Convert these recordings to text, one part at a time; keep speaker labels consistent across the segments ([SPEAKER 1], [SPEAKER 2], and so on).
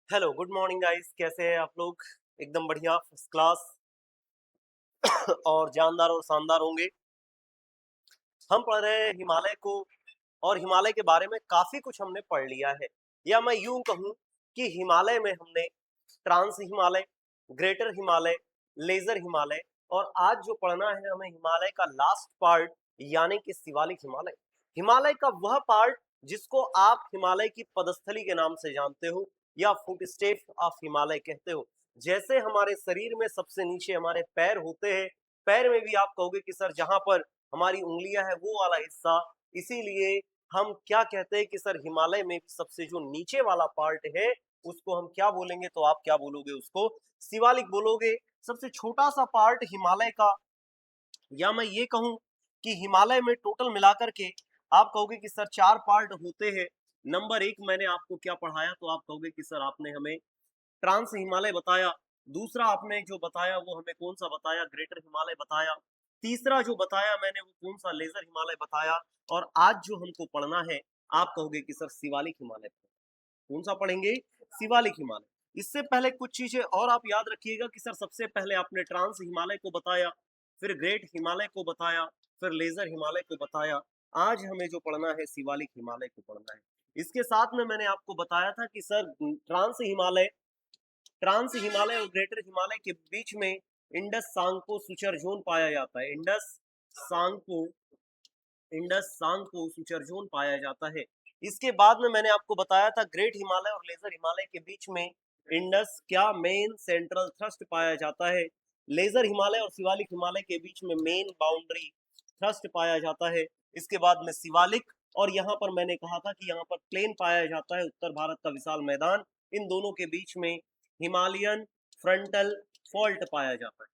[SPEAKER 1] Hello good morning guys, कैसे हैं आप लोग। एकदम बढ़िया, फर्स्ट क्लास और जानदार और शानदार होंगे। हम पढ़ रहे हैं हिमालय को, और हिमालय के बारे में काफी कुछ हमने पढ़ लिया है। या मैं यूं कहूं कि हिमालय में हमने trans Himalaya, greater Himalaya, lesser Himalaya, और आज जो पढ़ना है हमें हिमालय का लास्ट पार्ट, यानी कि शिवालिक हिमालय। हिमालय का वह पार्ट जिसको आप हिमालय की पदस्थली के नाम से जानते हो या फुट स्टेप ऑफ हिमालय कहते हो। जैसे हमारे शरीर में सबसे नीचे हमारे पैर होते हैं, पैर में भी आप कहोगे कि सर जहां पर हमारी उंगलियां है वो वाला हिस्सा, इसीलिए हम क्या कहते हैं कि सर हिमालय में भी सबसे जो नीचे वाला पार्ट है उसको हम क्या बोलेंगे, तो आप क्या बोलोगे, उसको शिवालिक बोलोगे। सबसे छोटा सा पार्ट हिमालय का, या मैं ये कहूं कि हिमालय में टोटल मिलाकर के आप कहोगे कि सर 4 पार्ट होते हैं। नंबर 1 मैंने आपको क्या पढ़ाया, तो आप कहोगे कि सर आपने हमें ट्रांस हिमालय बताया। दूसरा आपने जो बताया वो हमें कौन सा बताया, ग्रेटर हिमालय बताया। तीसरा जो बताया मैंने वो कौन सा, लेजर हिमालय बताया। और आज जो हमको पढ़ना है, आप कहोगे कि सर शिवालिक हिमालय। कौन सा पढ़ेंगे, शिवालिक हिमालय। इससे पहले कुछ चीजें और आप याद रखिएगा कि सर सबसे पहले आपने ट्रांस हिमालय को बताया, फिर ग्रेट हिमालय को बताया, फिर लेजर हिमालय को बताया। आज हमें जो पढ़ना है शिवालिक हिमालय को पढ़ना है। इसके साथ में मैंने आपको बताया था कि सर ट्रांस हिमालय और ग्रेटर हिमालय के बीच में इंडस सांगपो सुचर जोन पाया जाता है। सांगपो इंडस सांगपो सुचर जोन पाया जाता है। इसके बाद में मैंने आपको बताया था ग्रेट हिमालय और लेजर हिमालय के बीच में इंडस क्या मेन सेंट्रल थ्रस्ट पाया जाता है। लेजर हिमालय और शिवालिक हिमालय के बीच में मेन बाउंड्री थ्रस्ट पाया जाता है। इसके बाद में शिवालिक, और यहाँ पर मैंने कहा था कि यहाँ पर प्लेन पाया जाता है, उत्तर भारत का विशाल मैदान। इन दोनों के बीच में हिमालयन फ्रंटल फॉल्ट पाया जाता है।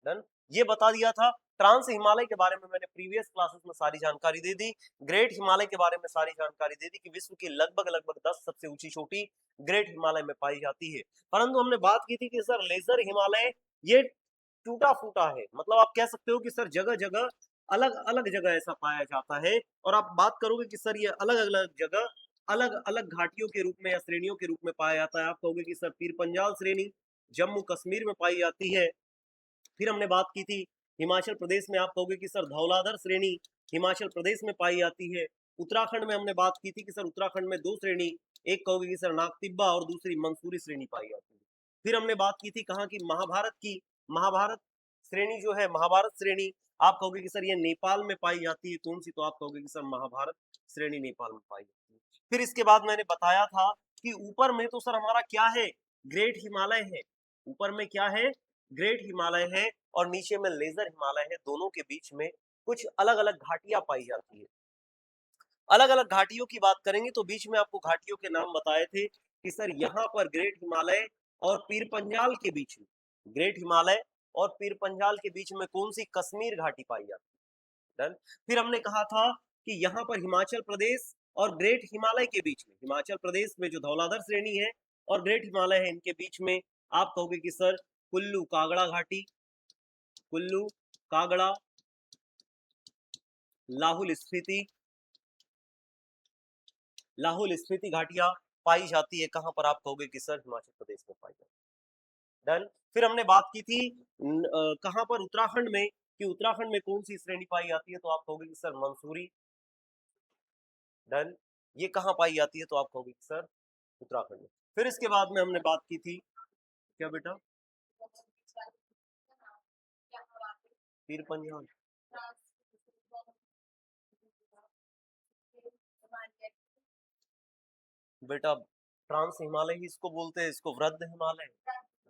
[SPEAKER 1] डन, ये बता दिया था। ट्रांस हिमालय के बारे में मैंने प्रीवियस क्लासेस में सारी जानकारी दे दी। ग्रेट हिमालय के बारे में सारी जानकारी दे दी कि विश्व की लगभग लगभग 10 सबसे ऊंची चोटी ग्रेट हिमालय में पाई जाती है। परंतु हमने बात की थी कि सर लेजर हिमालय ये टूटा फूटा है, मतलब आप कह सकते हो कि सर जगह जगह अलग अलग जगह ऐसा पाया जाता है। और आप बात करोगे कि सर ये अलग अलग जगह अलग अलग घाटियों के रूप में या श्रेणियों के रूप में पाया जाता है। आप कहोगे कि सर पीर पंजाल श्रेणी जम्मू कश्मीर में पाई जाती है। फिर हमने बात की थी हिमाचल प्रदेश में, आप कहोगे कि सर धौलाधर श्रेणी हिमाचल प्रदेश में पाई जाती है। उत्तराखंड में हमने बात की थी कि सर उत्तराखंड में 2 श्रेणी, एक कहोगे कि सर नागतिब्बा और दूसरी मंसूरी श्रेणी पाई जाती है। फिर हमने बात की थी कहाँ की, महाभारत श्रेणी जो है, महाभारत श्रेणी आप कहोगे कि सर ये नेपाल में पाई जाती है। कौन सी, तो आप कहोगे कि सर महाभारत श्रेणी नेपाल में पाई जाती है। फिर इसके बाद मैंने बताया था कि ऊपर में तो सर हमारा क्या है, ग्रेट हिमालय है। ऊपर में क्या है, ग्रेट हिमालय है, और नीचे में लेजर हिमालय है। दोनों के बीच में कुछ अलग अलग घाटियां पाई जाती है। अलग अलग घाटियों की बात करेंगे तो बीच में आपको घाटियों के नाम बताए थे कि सर यहाँ पर ग्रेट हिमालय और पीर पंजाल के बीच में, ग्रेट हिमालय और पीर पंजाल के बीच में कौन सी, कश्मीर घाटी पाई जाती है। डन। फिर हमने कहा था कि यहाँ पर हिमाचल प्रदेश और ग्रेट हिमालय के बीच में, हिमाचल प्रदेश में जो धौलाधर श्रेणी है और ग्रेट हिमालय है, इनके बीच में आप कहोगे कि सर कुल्लू कागड़ा घाटी, कुल्लू कागड़ा, लाहौल स्पीति, लाहौल स्पीति घाटियां पाई जाती है। कहां पर, आप कहोगे कि सर हिमाचल प्रदेश में पाई जाती है। डन। फिर हमने बात की थी कहां पर, उत्तराखंड में, कि उत्तराखंड में कौन सी श्रेणी पाई जाती है, तो आप कहोगे कि सर मंसूरी। डन। ये कहां पाई जाती है, तो आप कहोगे कि सर उत्तराखंड में। फिर इसके बाद में हमने बात की थी, क्या बेटा, पीर पंजाल, बेटा ट्रांस हिमालय ही इसको बोलते हैं, इसको वृद्ध हिमालय,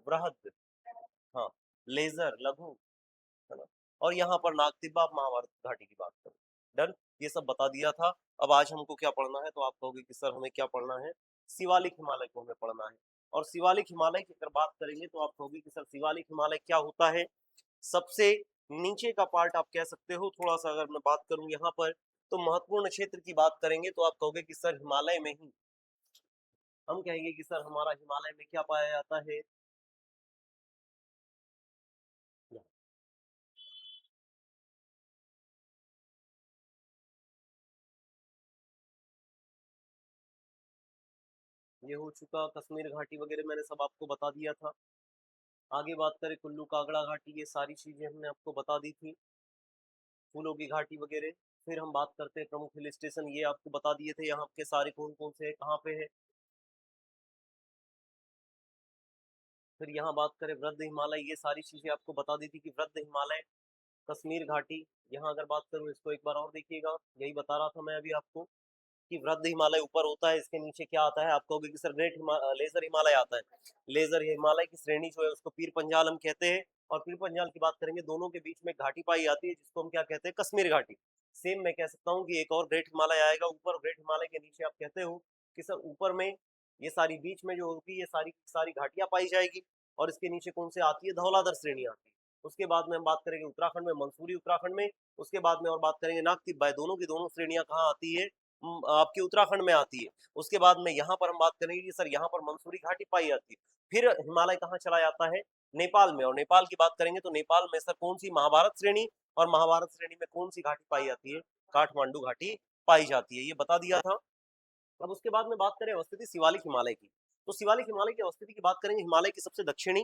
[SPEAKER 1] वृहद, हाँ, लेजर लघु, है ना। और यहाँ पर नागतिब्बा महाभारत घाटी की बात करें। डन, ये सब बता दिया था। अब आज हमको क्या पढ़ना है, तो आप कहोगे कि सर हमें क्या पढ़ना है, शिवालिक हिमालय को हमें पढ़ना है। और शिवालिक हिमालय की अगर बात करेंगे तो आप कहोगे कि सर शिवालिक हिमालय क्या होता है। सबसे नीचे का पार्ट आप कह सकते हो। थोड़ा सा अगर मैं बात करूं यहाँ पर, तो महत्वपूर्ण क्षेत्र की बात करेंगे तो आप कहोगे कि सर हिमालय में ही, हम कहेंगे कि सर हमारा हिमालय में क्या पाया जाता है, ये हो चुका, कश्मीर घाटी वगैरह मैंने सब आपको बता दिया था। आगे बात करें कुल्लू कागड़ा घाटी, ये सारी चीजें हमने आपको बता दी थी, फूलों की घाटी वगैरह। फिर हम बात करते हैं प्रमुख हिल स्टेशन, ये आपको बता दिए थे यहाँ के सारे कौन कौन से हैं, कहाँ पे है। फिर यहाँ बात करें वृद्ध हिमालय, ये सारी चीजें आपको बता दी थी कि वृद्ध हिमालय, कश्मीर घाटी। यहाँ अगर बात करूँ इसको एक बार और देखिएगा, यही बता रहा था मैं अभी आपको कि वृद्ध हिमालय ऊपर होता है, इसके नीचे क्या आता है, आप कहोगे कि सर लेजर हिमालय आता है। लेजर हिमालय की श्रेणी जो है उसको पीर पंजाल हम कहते हैं। और पीर पंजाल की बात करेंगे, दोनों के बीच में घाटी पाई जाती है जिसको हम क्या कहते हैं, कश्मीर घाटी। सेम मैं कह सकता हूँ कि एक और ग्रेट हिमालय आएगा ऊपर, ग्रेट हिमालय के नीचे आप कहते हो कि सर ऊपर में ये सारी बीच में जो होगी ये सारी सारी घाटियां पाई जाएगी। और इसके नीचे कौन से आती है, धौलाधर श्रेणी आती है। उसके बाद में हम बात करेंगे उत्तराखंड में, मंसूरी उत्तराखंड में। उसके बाद में और बात करेंगे नाग तिब्बत, दोनों की दोनों श्रेणियां कहाँ आती है, आपकी उत्तराखंड में आती है। उसके बाद में यहाँ पर हम बात करेंगे कि सर यहाँ पर मंसूरी घाटी पाई जाती है। फिर हिमालय कहाँ चला जाता है, नेपाल में। और नेपाल की बात करेंगे तो नेपाल में सर कौन सी, महाभारत श्रेणी। और महाभारत श्रेणी में कौन सी घाटी पाई जाती है, काठमांडू घाटी पाई जाती है, ये बता दिया था। अब उसके बाद में बात करें अवस्थिति शिवालिक हिमालय की, तो शिवालिक हिमालय की अवस्थिति की बात करेंगे, हिमालय की सबसे दक्षिणी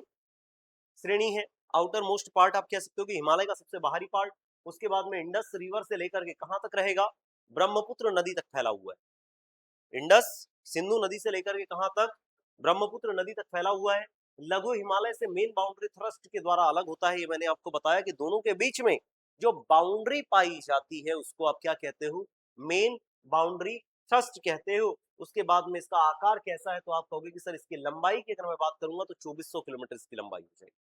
[SPEAKER 1] श्रेणी है, आउटर मोस्ट पार्ट आप कह सकते हो कि हिमालय का सबसे बाहरी पार्ट। उसके बाद में इंडस रिवर से लेकर के कहां तक रहेगा, ब्रह्मपुत्र नदी तक फैला हुआ है। इंडस सिंधु नदी से लेकर के कहां तक, ब्रह्मपुत्र नदी तक फैला हुआ है। लघु हिमालय से मेन बाउंड्री थ्रस्ट के द्वारा अलग होता है, ये मैंने आपको बताया कि दोनों के बीच में जो बाउंड्री पाई जाती है उसको आप क्या कहते हो, मेन बाउंड्री थ्रस्ट कहते हो। उसके बाद में इसका आकार कैसा है, तो आप कहोगे कि सर इसकी लंबाई की अगर मैं बात करूंगा तो 2400 किलोमीटर इसकी लंबाई हो जाएगी।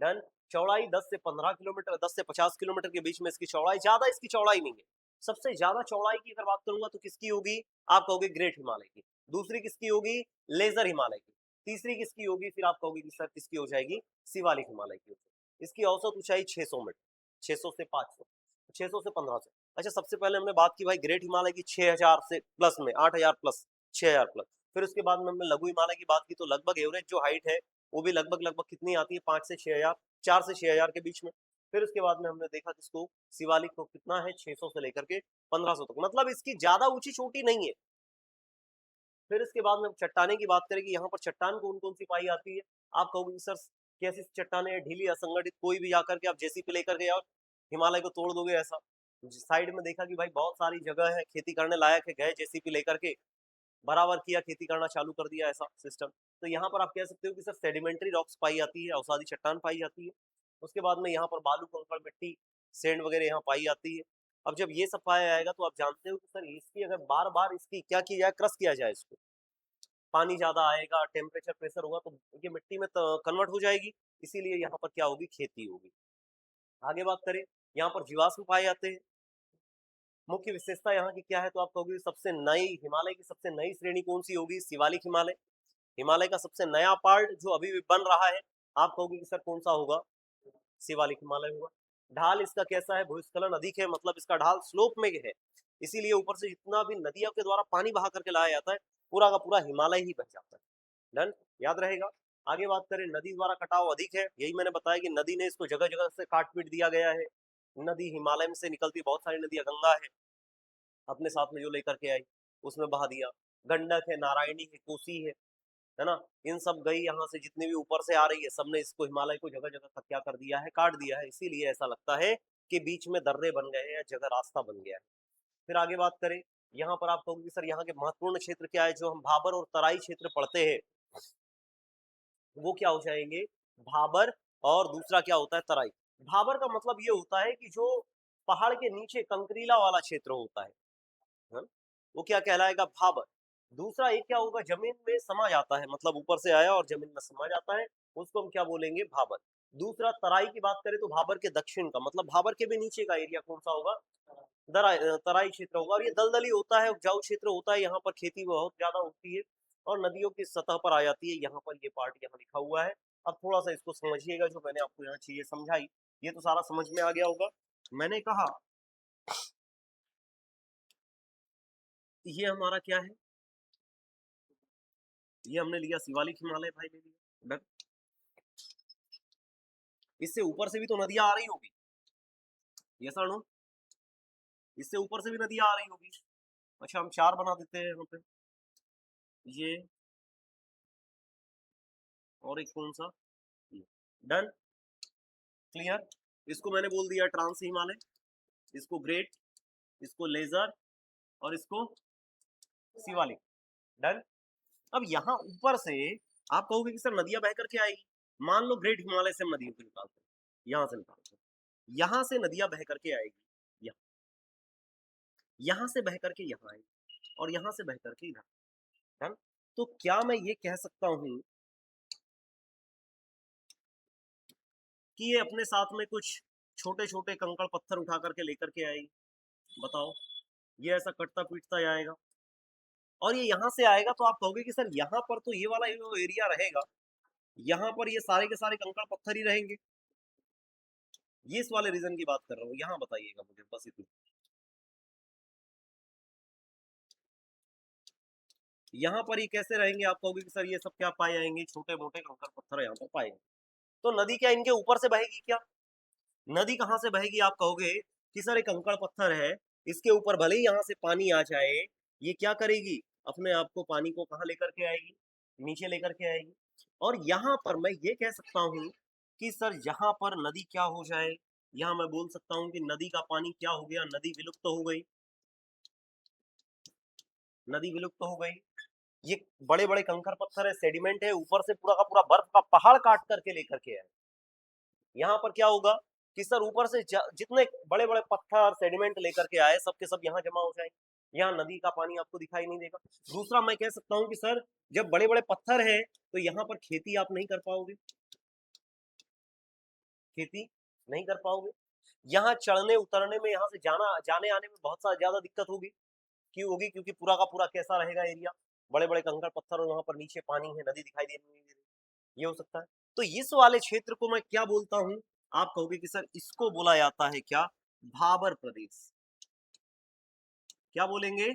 [SPEAKER 1] डन। चौड़ाई 10 से 15 किलोमीटर, 10 से 50 किलोमीटर के बीच में इसकी चौड़ाई, ज्यादा इसकी चौड़ाई नहीं है। सबसे ज्यादा चौड़ाई की अगर बात करूंगा तो किसकी होगी, आप कहोगे ग्रेट हिमालय की। दूसरी किसकी होगी, लेजर हिमालय की। तीसरी किसकी होगी, फिर आप कहोगे कि सर किसकी हो जाएगी, शिवालिक हिमालय की। इसकी औसत ऊंचाई 600 मीटर, 600 से 500, 600 से 1500। अच्छा, सबसे पहले हमने बात की भाई ग्रेट हिमालय की 6000 से प्लस में, 8000 प्लस, 6000 प्लस। फिर उसके बाद में हमने लघु हिमालय की बात की, तो लगभग एवरेज जो हाइट है वो भी लगभग लगभग कितनी आती है, 5 से 6000, 4 से 6000 के बीच में। फिर उसके बाद में हमने देखा किसको, शिवालिक को, कितना है 600 से लेकर के 1500 तक, मतलब इसकी ज्यादा ऊंची चोटी नहीं है। फिर इसके बाद में चट्टाने की बात करें कि यहाँ पर चट्टान कौन कौन सी पाई जाती है, आप कहोगे सर कैसी चट्टाने, ढीली असंगठित, कोई भी जाकर के आप जेसीपी लेकर के और हिमालय को तोड़ दोगे ऐसा। साइड में देखा कि भाई बहुत सारी जगह है खेती करने लायक है, गए जेसीपी लेकर के बराबर किया, खेती करना चालू कर दिया, ऐसा सिस्टम। तो यहाँ पर आप कह सकते हो कि सर सेडिमेंट्री रॉक्स पाई जाती है, अवसादी चट्टान पाई जाती है। उसके बाद में यहाँ पर बालू, कंकड़, मिट्टी, सैंड वगैरह यहाँ पाई जाती है। अब जब ये सब पाया जाएगा तो आप जानते हो कि सर इसकी अगर बार बार इसकी क्या किया जाए, क्रश किया जाए इसको, पानी ज्यादा आएगा, टेम्परेचर प्रेशर होगा तो ये मिट्टी में कन्वर्ट हो जाएगी। इसीलिए यहाँ पर क्या होगी, खेती होगी। आगे बात करें, यहाँ पर जीवाश्म पाए जाते हैं। मुख्य विशेषता यहाँ की क्या है, तो आप कहोगे सबसे नई, हिमालय की सबसे नई श्रेणी कौन सी होगी, शिवालिक हिमालय। हिमालय का सबसे नया पार्ट जो अभी भी बन रहा है, आप कहोगे कि सर कौन सा होगा, शिवालिक हिमालय होगा। ढाल इसका कैसा है, भूस्खलन अधिक है, मतलब इसका ढाल स्लोप में है, इसीलिए ऊपर से जितना भी नदियों के द्वारा पानी बहा करके लाया जाता है पूरा का पूरा हिमालय ही बह जाता है। डन, याद रहेगा। आगे बात करें, नदी द्वारा कटाव अधिक है, यही मैंने बताया कि नदी ने इसको जगह जगह से काट पीट दिया गया है। नदी हिमालय में से निकलती बहुत सारी नदियां, गंगा है अपने साथ में जो लेकर के आई उसमें बहा दिया, गंडक है, नारायणी है, कोसी है ना, इन सब गई यहाँ से, जितनी भी ऊपर से आ रही है सबने इसको, हिमालय को जगह जगह क्या कर दिया है, काट दिया है। इसीलिए ऐसा लगता है कि बीच में दर्रे बन गए हैं या जगह रास्ता बन गया है। फिर आगे बात करें, यहाँ पर आप कहोगे सर यहाँ के महत्वपूर्ण क्षेत्र क्या है, जो हम भाबर और तराई क्षेत्र पढ़ते हैं वो क्या हो जाएंगे, भाबर, और दूसरा क्या होता है, तराई। भाबर का मतलब ये होता है कि जो पहाड़ के नीचे कंकरीला वाला क्षेत्र होता है, वो क्या कहलाएगा, भाबर। दूसरा एक क्या होगा, जमीन में समा जाता है, मतलब ऊपर से आया और जमीन में समा जाता है, उसको हम क्या बोलेंगे, भाबर। दूसरा तराई की बात करें तो भाबर के दक्षिण का, मतलब भाबर के भी नीचे का एरिया कौन सा होगा, तराई क्षेत्र होगा। और ये दलदली होता है, उपजाऊ क्षेत्र होता है, यहाँ पर खेती बहुत ज्यादा होती है और नदियों की सतह पर आ जाती है। यहाँ पर ये पार्ट यहाँ लिखा हुआ है। अब थोड़ा सा इसको समझिएगा, जो मैंने आपको यहाँ चीजें समझाई ये तो सारा समझ में आ गया होगा। मैंने कहा ये हमारा क्या है, ये हमने लिया शिवालिक हिमालय भाई ले लिया। इससे ऊपर से भी तो नदियां आ रही होगी, ये साणु, इससे ऊपर से भी नदियां आ रही होगी। अच्छा, हम 4 बना देते हैं यहाँ पे, ये और एक कौन सा, डन, क्लियर। इसको मैंने बोल दिया ट्रांस हिमालय, इसको ग्रेट, इसको लेजर और इसको शिवालिक, डन। अब यहाँ ऊपर से आप कहोगे कि सर नदियां बह करके आएगी, मान लो ग्रेट हिमालय से हम नदियों को निकालते हैं, यहाँ से निकालते हैं, यहाँ से नदियां बह करके आएगी, यहाँ से बह करके यहाँ आएगी और यहाँ से बह करके इधर, डन। तो क्या मैं ये कह सकता हूँ कि ये अपने साथ में कुछ छोटे छोटे कंकड़ पत्थर उठा करके लेकर के आएगी, बताओ, ये ऐसा कटता पीटता जाएगा और ये यहाँ से आएगा, तो आप कहोगे कि सर यहाँ पर तो ये वाला जो एरिया रहेगा, यहाँ पर ये सारे के सारे कंकड़ पत्थर ही रहेंगे, ये इस वाले रीजन की बात कर रहा हूँ, यहाँ बताइएगा मुझे बस इतना। यहाँ पर ये कैसे रहेंगे, आप कहोगे कि सर ये सब क्या पाए जाएंगे, छोटे मोटे कंकड़ पत्थर यहाँ पर पाएंगे। तो नदी क्या इनके ऊपर से बहेगी क्या, नदी कहाँ से बहेगी, आप कहोगे कि सर एक कंकड़ पत्थर है, इसके ऊपर भले ही यहाँ से पानी आ जाए, ये क्या करेगी, अपने आप को पानी को कहाँ लेकर के आएगी, नीचे लेकर के आएगी। और यहाँ पर मैं ये कह सकता हूँ कि सर यहाँ पर नदी क्या हो जाए, यहाँ मैं बोल सकता हूँ कि नदी का पानी क्या हो गया, नदी विलुप्त हो गई, नदी विलुप्त हो गई। ये बड़े बड़े कंकड़ पत्थर है, सेडिमेंट है, ऊपर से पूरा का पूरा बर्फ का पहाड़ काट करके लेकर के आए, यहाँ पर क्या होगा कि सर ऊपर से जितने बड़े बड़े पत्थर सेडिमेंट लेकर के आए, सबके सब यहाँ जमा हो जाएंगे, यहाँ नदी का पानी आपको दिखाई नहीं देगा। दूसरा मैं कह सकता हूँ कि सर जब बड़े बड़े पत्थर है तो यहाँ पर खेती आप नहीं कर पाओगे, खेती नहीं कर पाओगे, यहाँ चढ़ने उतरने में, यहाँ से जाने आने में बहुत सा ज्यादा दिक्कत होगी, क्यों होगी, क्योंकि पूरा का पूरा कैसा रहेगा एरिया, बड़े बड़े कंकड़ पत्थर और वहां पर नीचे पानी है, नदी दिखाई दे नहीं दे रही, ये हो सकता है। तो इस वाले क्षेत्र को मैं क्या बोलता हूँ, आप कहोगे कि सर इसको बोला जाता है क्या, भाबर प्रदेश, क्या बोलेंगे,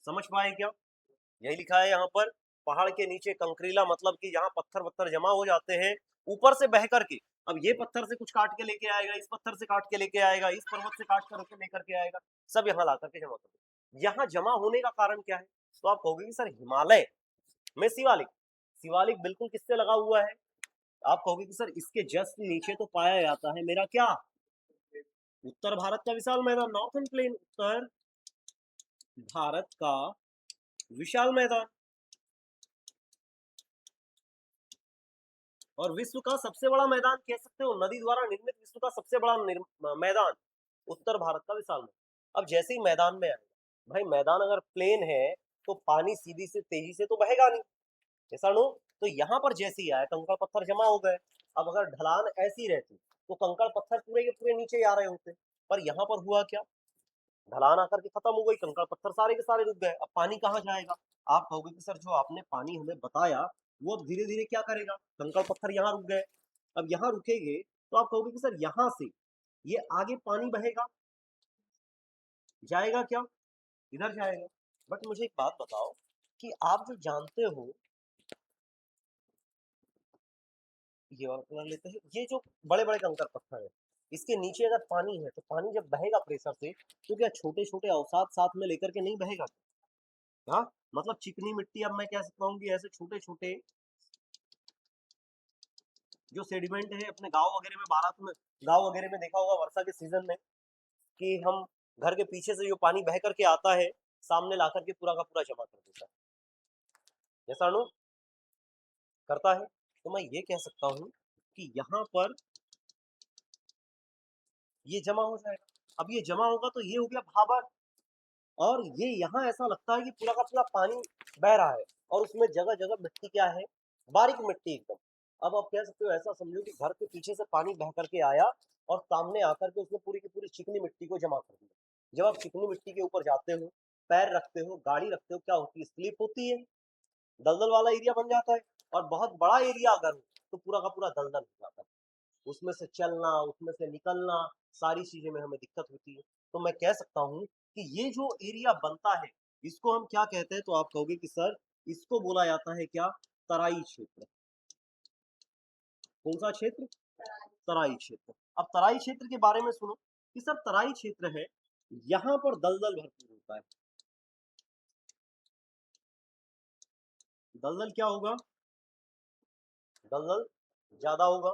[SPEAKER 1] समझ पाए क्या, यही लिखा है यहाँ पर, पहाड़ के नीचे कंकरीला, मतलब कि यहाँ पत्थर वत्थर जमा हो जाते हैं ऊपर से बह करके, अब ये पत्थर से कुछ काट के लेके आएगा, इस पत्थर से काट के लेके आएगा, इस पर्वत से काट कर लेकर के आएगा, सब यहाँ ला करके जमा कर, यहाँ जमा होने का कारण क्या है, तो आप कहोगे कि सर हिमालय में शिवालिक, शिवालिक बिल्कुल किससे लगा हुआ है, आप कहोगे कि सर इसके जस्ट नीचे तो पाया जाता है मेरा क्या, उत्तर भारत का विशाल मैदान, नॉर्थन प्लेन, उत्तर भारत का विशाल मैदान, और विश्व का सबसे बड़ा मैदान कह सकते हो, नदी द्वारा निर्मित विश्व का सबसे बड़ा मैदान, उत्तर भारत का विशाल मैदान। अब जैसे ही मैदान में आएगा, भाई मैदान अगर प्लेन है तो पानी सीधी से तेजी से तो बहेगा नहीं, ऐसा नो, तो यहाँ पर जैसे ही आया कंकड़ पत्थर जमा हो गए, अब अगर ढलान ऐसी रहती तो कंकड़ पत्थर पूरे के पूरे नीचे आ रहे होते, पर यहाँ पर हुआ क्या, ढलान आकर के खत्म हो गई, कंकड़ पत्थर सारे के सारे रुक गए, अब पानी कहाँ जाएगा, आप कहोगे कि सर जो आपने पानी हमें बताया वो धीरे धीरे क्या करेगा, कंकड़ पत्थर यहाँ रुक गए, अब यहाँ रुकेंगे तो आप कहोगे कि सर यहाँ से ये आगे पानी बहेगा, जाएगा क्या, इधर जाएगा। बट मुझे एक बात बताओ कि आप जो जानते हो, ये वाला कलर लेते हैं, ये जो बड़े बड़े कंकड़ पत्थर है, इसके नीचे अगर पानी है तो पानी जब बहेगा प्रेशर से, तो क्या छोटे छोटे अवसाद साथ में लेकर के नहीं बहेगा, हाँ, मतलब चिकनी मिट्टी, अब मैं कह सकता हूँ कि ऐसे छोटे छोटे जो सेडिमेंट है, अपने गांव वगैरह में, भारत में गांव वगैरह में देखा होगा वर्षा के सीजन में कि हम घर के पीछे से जो पानी बह करके आता है, सामने ला करके पूरा का पूरा जमा कर देता है, जैसा अनु करता है, तो मैं ये कह सकता हूँ कि यहाँ पर ये जमा हो जाएगा, अब ये जमा होगा तो ये हो गया भाबर, और ये यहाँ ऐसा लगता है कि पूरा का पूरा पानी बह रहा है और उसमें जगह जगह मिट्टी क्या है, बारीक मिट्टी एकदम। अब आप कह सकते हो, ऐसा समझो कि घर के पीछे से पानी बह करके आया और सामने आकर के उसने पूरी की पूरी चिकनी मिट्टी को जमा कर दिया, जब आप चिकनी मिट्टी के ऊपर जाते हो, पैर रखते हो, गाड़ी रखते हो, क्या होती है, स्लिप होती है, दलदल वाला एरिया बन जाता है, और बहुत बड़ा एरिया अगर हो तो पूरा का पूरा दलदल हो जाता है, उसमें से चलना, उसमें से निकलना, सारी चीजें में हमें दिक्कत होती है। तो मैं कह सकता हूँ कि ये जो एरिया बनता है, इसको हम क्या कहते हैं, तो आप कहोगे कि सर इसको बोला जाता है क्या, तराई क्षेत्र, कौन सा क्षेत्र, तराई क्षेत्र। अब तराई क्षेत्र के बारे में सुनो कि सर तराई क्षेत्र है, यहाँ पर दलदल भरपूर होता है, दलदल क्या होगा, दलदल ज्यादा होगा,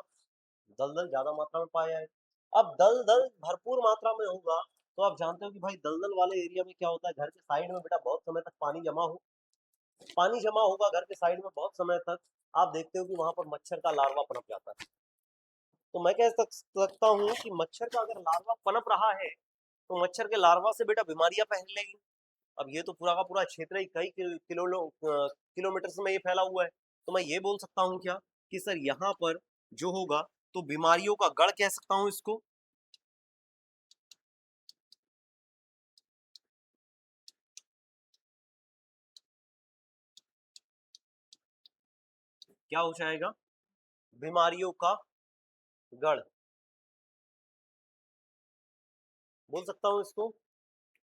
[SPEAKER 1] दलदल ज्यादा मात्रा में पाया है। अब दलदल भरपूर मात्रा में होगा तो आप जानते हो कि भाई दलदल वाले एरिया में क्या होता है, घर के साइड में बेटा बहुत समय तक पानी जमा होगा घर के साइड में बहुत समय तक, आप देखते हो कि वहां पर मच्छर का लार्वा पनप जाता है। तो मैं कह सकता हूँ कि मच्छर का अगर लार्वा पनप रहा है तो मच्छर के लार्वा से बेटा बीमारियां फैलेगी। अब ये तो पूरा का पूरा क्षेत्र ही कई किलोमीटर में ये फैला हुआ है, तो मैं ये बोल सकता हूँ क्या कि सर यहाँ पर जो होगा तो बीमारियों का गढ़ कह सकता हूँ इसको। क्या हो जाएगा, बीमारियों का गढ़ बोल सकता हूँ इसको,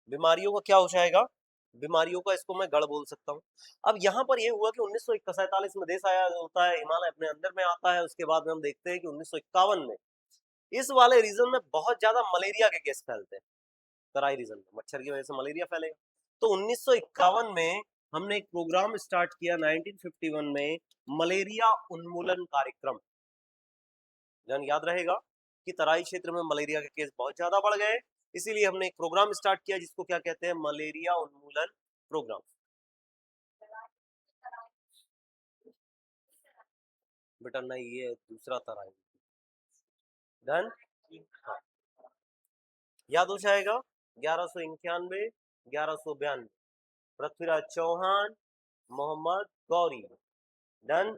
[SPEAKER 1] बीमारियों का क्या हो जाएगा, बीमारियों का इसको मैं गढ़ बोल सकता हूँ। अब यहाँ पर ये हुआ कि 1947 में देश आया होता है, हिमालय अपने अंदर में आता है, उसके बाद में हम देखते हैं कि 1951 में इस वाले रीजन में बहुत ज्यादा मलेरिया के केस फैलते हैं, तराई रीजन में मच्छर की वजह से मलेरिया फैलेगा। तो 1951 में हमने एक प्रोग्राम स्टार्ट किया, 1951 में मलेरिया उन्मूलन कार्यक्रम। जन याद रहेगा कि तराई क्षेत्र में मलेरिया के केस बहुत ज्यादा बढ़ गए, इसीलिए हमने एक प्रोग्राम स्टार्ट किया जिसको क्या कहते हैं, मलेरिया उन्मूलन प्रोग्राम। बेटा नहीं, ये दूसरा तराई। डन, हाँ, याद हो जाएगा, 1191, 1192, Prithviraj Chauhan, Mohammad Ghori. Done,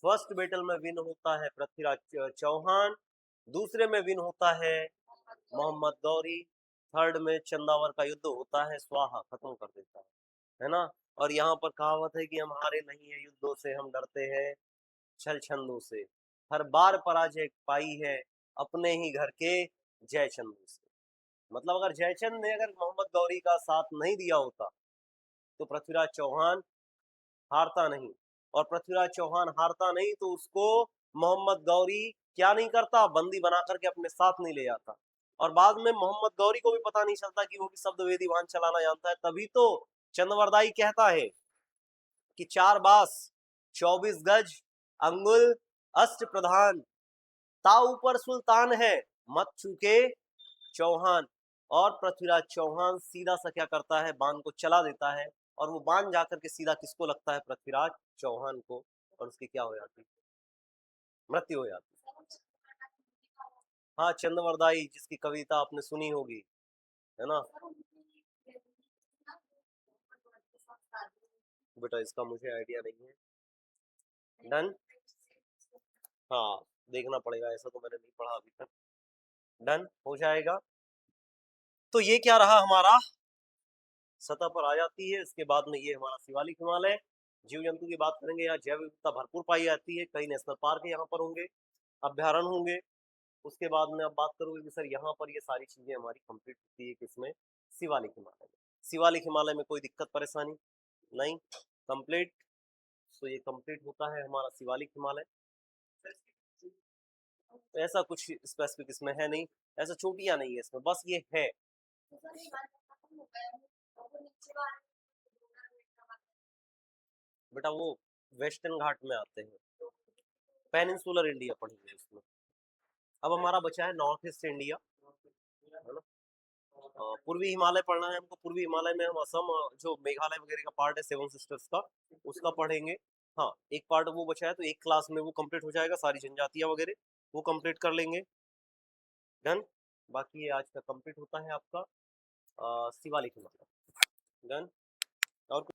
[SPEAKER 1] first battle में विन होता है पृथ्वीराज चौहान, दूसरे में विन होता है मोहम्मद गौरी, थर्ड में चंदावर का युद्ध होता है, स्वाहा खत्म कर देता है ना। और यहाँ पर कहावत है कि हम हारे नहीं है युद्धों से, हम डरते हैं छल छंदों से, हर बार पराजय पाई है अपने ही घर के जय चंदों से। मतलब अगर जयचंद ने अगर मोहम्मद गौरी का साथ नहीं दिया होता तो पृथ्वीराज चौहान हारता नहीं, और पृथ्वीराज चौहान हारता नहीं तो उसको मोहम्मद गौरी क्या नहीं करता, बंदी बना करके अपने साथ नहीं ले जाता। और बाद में मोहम्मद गौरी को भी पता नहीं चलता कि वो भी शब्द वेदी वाहन चलाना जानता है, तभी तो चंद्रवरदाई कहता है कि 4 बास 24 गज अंगुल अष्ट प्रधान, ता ऊपर सुल्तान है मत चूके चौहान। और पृथ्वीराज चौहान सीधा सा क्या करता है, बाण को चला देता है, और वो बाण जाकर के सीधा किसको लगता है, पृथ्वीराज चौहान को, और उसकी क्या हो जाती है, मृत्यु हो जाती है। हाँ, चंद्रवरदाई जिसकी कविता आपने सुनी होगी, है ना। बेटा इसका मुझे आइडिया नहीं है। डन, हाँ, देखना पड़ेगा, ऐसा तो मैंने नहीं पढ़ा अभी तक। डन हो जाएगा, तो ये क्या रहा हमारा, सतह पर आ जाती है। इसके बाद में ये हमारा शिवालिक हिमालय, जीव जंतु की बात करेंगे, यहाँ जैव विविधता भरपूर पाई जाती है, कई नेशनल पार्क यहाँ पर होंगे, अभ्यारण्य होंगे। उसके बाद में अब बात करोगे कि सर यहाँ पर ये सारी चीजें हमारी कंप्लीट होती है किसमें, शिवालिक हिमालय में। शिवालिक हिमालय में कोई दिक्कत परेशानी नहीं, कंप्लीट। तो ये कंप्लीट होता है हमारा शिवालिक हिमालय। तो ऐसा कुछ स्पेसिफिक इसमें है नहीं, ऐसा चोटियां नहीं है इसमें, बस ये है। बेटा वो वेस्टर्न घाट में आते हैं, पेनिनसुलर इंडिया पढ़ेंगे इसमें। अब हमारा बचा है नॉर्थ ईस्ट इंडिया, है ना। पूर्वी हिमालय पढ़ना है हमको, पूर्वी हिमालय में हम असम, जो मेघालय वगैरह का पार्ट है सेवन सिस्टर्स का, उसका पढ़ेंगे। हाँ, एक पार्ट वो बचा है, तो एक क्लास में वो कंप्लीट हो जाएगा, सारी जनजातियां वगैरह वो कंप्लीट कर लेंगे। डन, बाकी ये आज का कंप्लीट होता है आपका शिवालिक हिमालय। डन, और